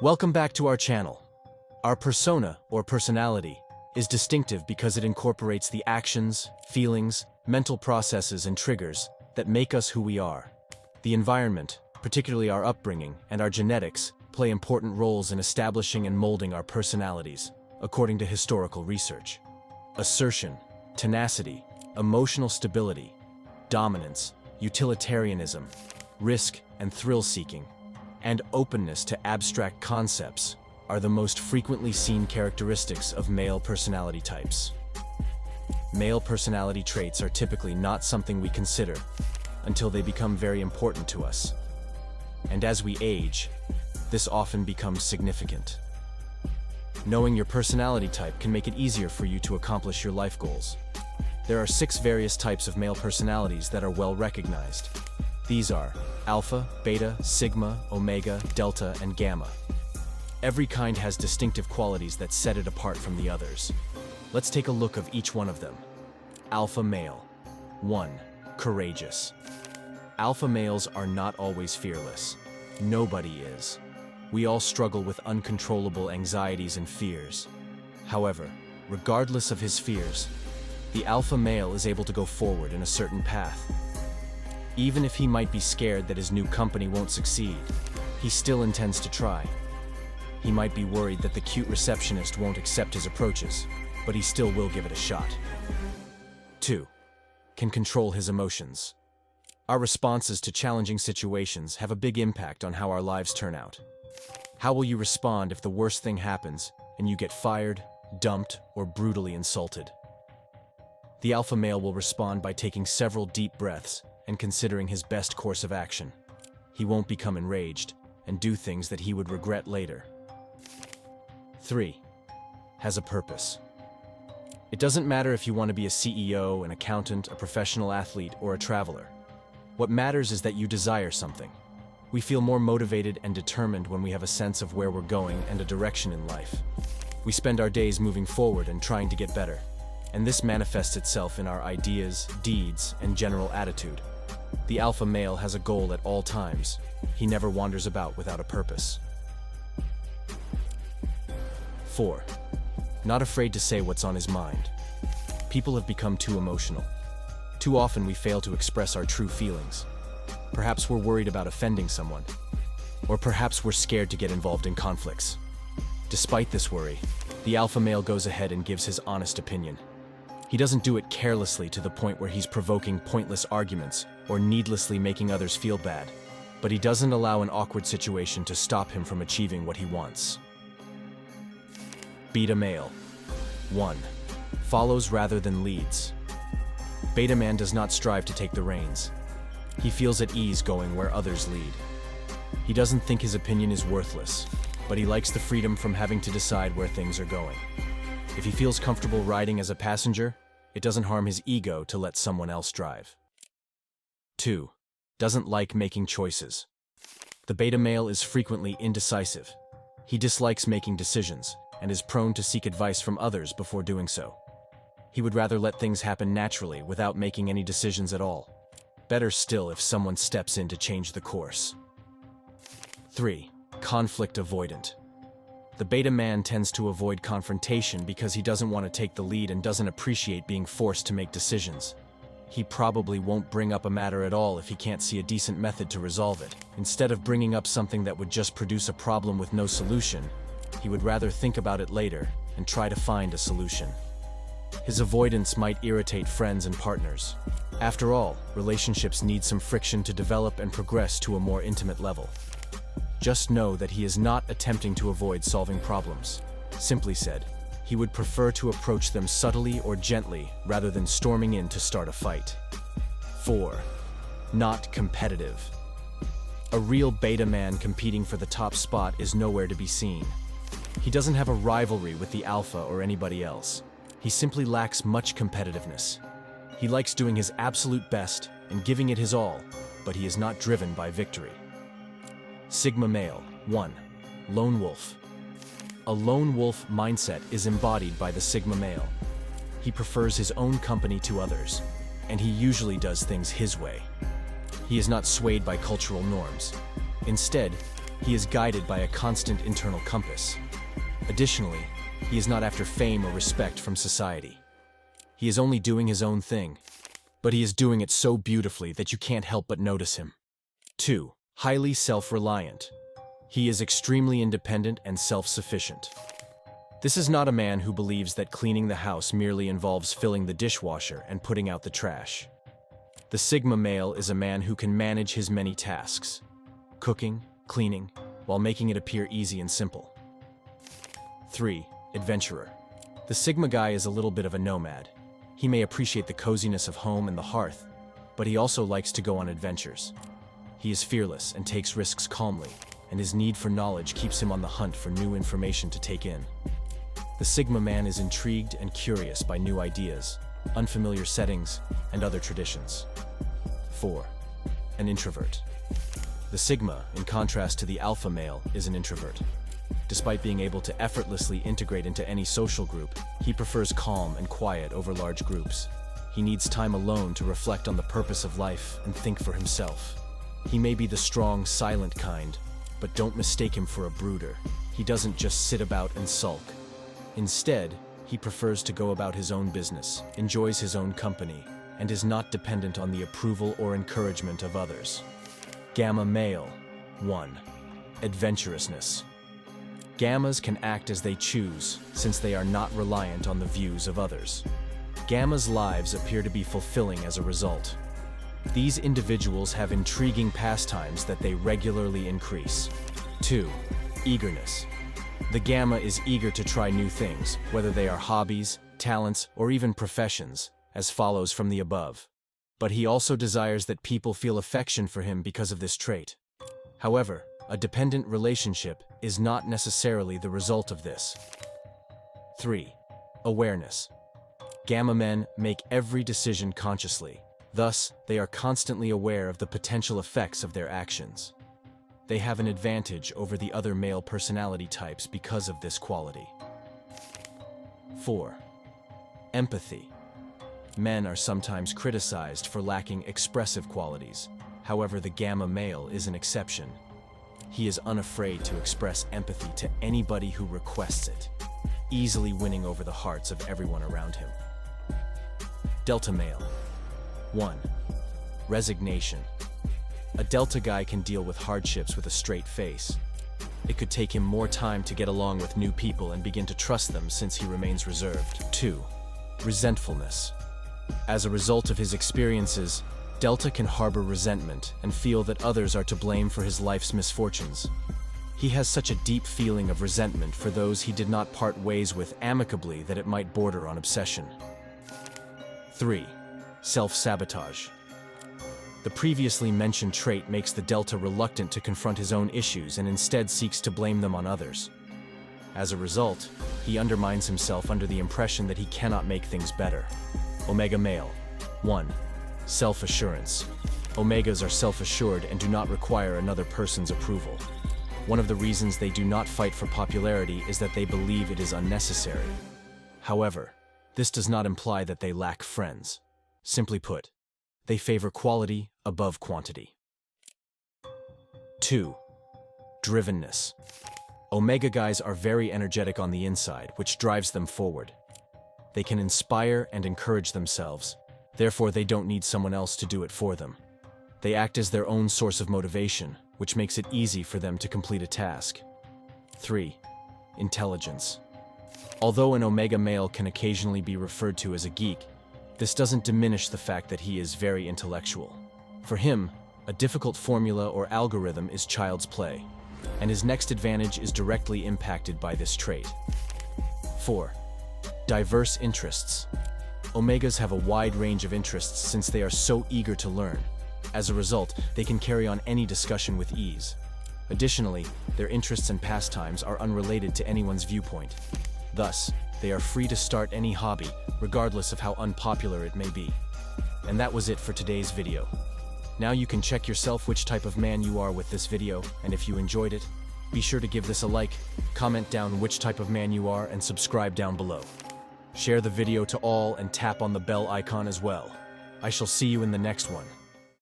Welcome back to our channel. Our persona, or personality, is distinctive because it incorporates the actions, feelings, mental processes, and triggers that make us who we are. The environment, particularly our upbringing and our genetics, play important roles in establishing and molding our personalities, according to historical research. Assertion, tenacity, emotional stability, dominance, utilitarianism, risk and thrill-seeking, and openness to abstract concepts are the most frequently seen characteristics of male personality types. Male personality traits are typically not something we consider until they become very important to us. And as we age, this often becomes significant. Knowing your personality type can make it easier for you to accomplish your life goals. There are 6 various types of male personalities that are well recognized. These are alpha, beta, sigma, omega, delta, and gamma. Every kind has distinctive qualities that set it apart from the others. Let's take a look of each one of them. Alpha male. 1. Courageous. Alpha males are not always fearless. Nobody is. We all struggle with uncontrollable anxieties and fears. However, regardless of his fears, the alpha male is able to go forward in a certain path. Even if he might be scared that his new company won't succeed, he still intends to try. He might be worried that the cute receptionist won't accept his approaches, but he still will give it a shot. 2. Can control his emotions. Our responses to challenging situations have a big impact on how our lives turn out. How will you respond if the worst thing happens and you get fired, dumped, or brutally insulted? The alpha male will respond by taking several deep breaths and considering his best course of action. He won't become enraged and do things that he would regret later. 3. Has a purpose. It doesn't matter if you want to be a CEO, an accountant, a professional athlete, or a traveler. What matters is that you desire something. We feel more motivated and determined when we have a sense of where we're going and a direction in life. We spend our days moving forward and trying to get better, and this manifests itself in our ideas, deeds, and general attitude. The alpha male has a goal at all times. He never wanders about without a purpose. 4. Not afraid to say what's on his mind. People have become too emotional. Too often we fail to express our true feelings. Perhaps we're worried about offending someone, or perhaps we're scared to get involved in conflicts. Despite this worry, the alpha male goes ahead and gives his honest opinion. He doesn't do it carelessly to the point where he's provoking pointless arguments or needlessly making others feel bad, but he doesn't allow an awkward situation to stop him from achieving what he wants. Beta male. 1. Follows rather than leads. Beta man does not strive to take the reins. He feels at ease going where others lead. He doesn't think his opinion is worthless, but he likes the freedom from having to decide where things are going. If he feels comfortable riding as a passenger, it doesn't harm his ego to let someone else drive. 2. Doesn't like making choices. The beta male is frequently indecisive. He dislikes making decisions and is prone to seek advice from others before doing so. He would rather let things happen naturally without making any decisions at all. Better still if someone steps in to change the course. 3. Conflict avoidant. The beta man tends to avoid confrontation because he doesn't want to take the lead and doesn't appreciate being forced to make decisions. He probably won't bring up a matter at all if he can't see a decent method to resolve it. Instead of bringing up something that would just produce a problem with no solution, he would rather think about it later and try to find a solution. His avoidance might irritate friends and partners. After all, relationships need some friction to develop and progress to a more intimate level. Just know that he is not attempting to avoid solving problems. Simply said, he would prefer to approach them subtly or gently rather than storming in to start a fight. 4. Not competitive. A real beta man competing for the top spot is nowhere to be seen. He doesn't have a rivalry with the alpha or anybody else. He simply lacks much competitiveness. He likes doing his absolute best and giving it his all, but he is not driven by victory. Sigma male. 1. Lone wolf. A lone wolf mindset is embodied by the Sigma male. He prefers his own company to others, and he usually does things his way. He is not swayed by cultural norms. Instead, He is guided by a constant internal compass. Additionally, he is not after fame or respect from society. He is only doing his own thing, but he is doing it so beautifully that you can't help but notice him. 2. Highly self-reliant. He is extremely independent and self-sufficient. This is not a man who believes that cleaning the house merely involves filling the dishwasher and putting out the trash. The Sigma male is a man who can manage his many tasks, cooking, cleaning, while making it appear easy and simple. 3. Adventurer. The Sigma guy is a little bit of a nomad. He may appreciate the coziness of home and the hearth, but he also likes to go on adventures. He is fearless and takes risks calmly, and his need for knowledge keeps him on the hunt for new information to take in. The Sigma man is intrigued and curious by new ideas, unfamiliar settings, and other traditions. 4. An introvert. The Sigma, in contrast to the Alpha male, is an introvert. Despite being able to effortlessly integrate into any social group, he prefers calm and quiet over large groups. He needs time alone to reflect on the purpose of life and think for himself. He may be the strong, silent kind, but don't mistake him for a brooder. He doesn't just sit about and sulk. Instead, he prefers to go about his own business, enjoys his own company, and is not dependent on the approval or encouragement of others. Gamma male. 1. Adventurousness. Gammas can act as they choose, since they are not reliant on the views of others. Gammas' lives appear to be fulfilling as a result. These individuals have intriguing pastimes that they regularly increase. 2. Eagerness. The Gamma is eager to try new things, whether they are hobbies, talents, or even professions, as follows from the above. But he also desires that people feel affection for him because of this trait. However, a dependent relationship is not necessarily the result of this. 3. Awareness. Gamma men make every decision consciously. Thus, they are constantly aware of the potential effects of their actions. They have an advantage over the other male personality types because of this quality. 4. Empathy. Men are sometimes criticized for lacking expressive qualities. However, the Gamma male is an exception. He is unafraid to express empathy to anybody who requests it, easily winning over the hearts of everyone around him. Delta male. 1. Resignation. A Delta guy can deal with hardships with a straight face. It could take him more time to get along with new people and begin to trust them since he remains reserved. 2. Resentfulness. As a result of his experiences, Delta can harbor resentment and feel that others are to blame for his life's misfortunes. He has such a deep feeling of resentment for those he did not part ways with amicably that it might border on obsession. 3. Self-sabotage. The previously mentioned trait makes the Delta reluctant to confront his own issues and instead seeks to blame them on others. As a result, he undermines himself under the impression that he cannot make things better. Omega male. 1. Self-assurance. Omegas are self-assured and do not require another person's approval. One of the reasons they do not fight for popularity is that they believe it is unnecessary. However, this does not imply that they lack friends. Simply put, they favor quality above quantity. 2. Drivenness. Omega guys are very energetic on the inside, which drives them forward. They can inspire and encourage themselves, therefore they don't need someone else to do it for them. They act as their own source of motivation, which makes it easy for them to complete a task. 3. Intelligence. Although an Omega male can occasionally be referred to as a geek, this doesn't diminish the fact that he is very intellectual. For him, a difficult formula or algorithm is child's play, and his next advantage is directly impacted by this trait. 4. Diverse interests. Omegas have a wide range of interests since they are so eager to learn. As a result, they can carry on any discussion with ease. Additionally, their interests and pastimes are unrelated to anyone's viewpoint. Thus, they are free to start any hobby, regardless of how unpopular it may be. And that was it for today's video. Now you can check yourself which type of man you are with this video, and if you enjoyed it, be sure to give this a like, comment down which type of man you are, and subscribe down below. Share the video to all and tap on the bell icon as well. I shall see you in the next one.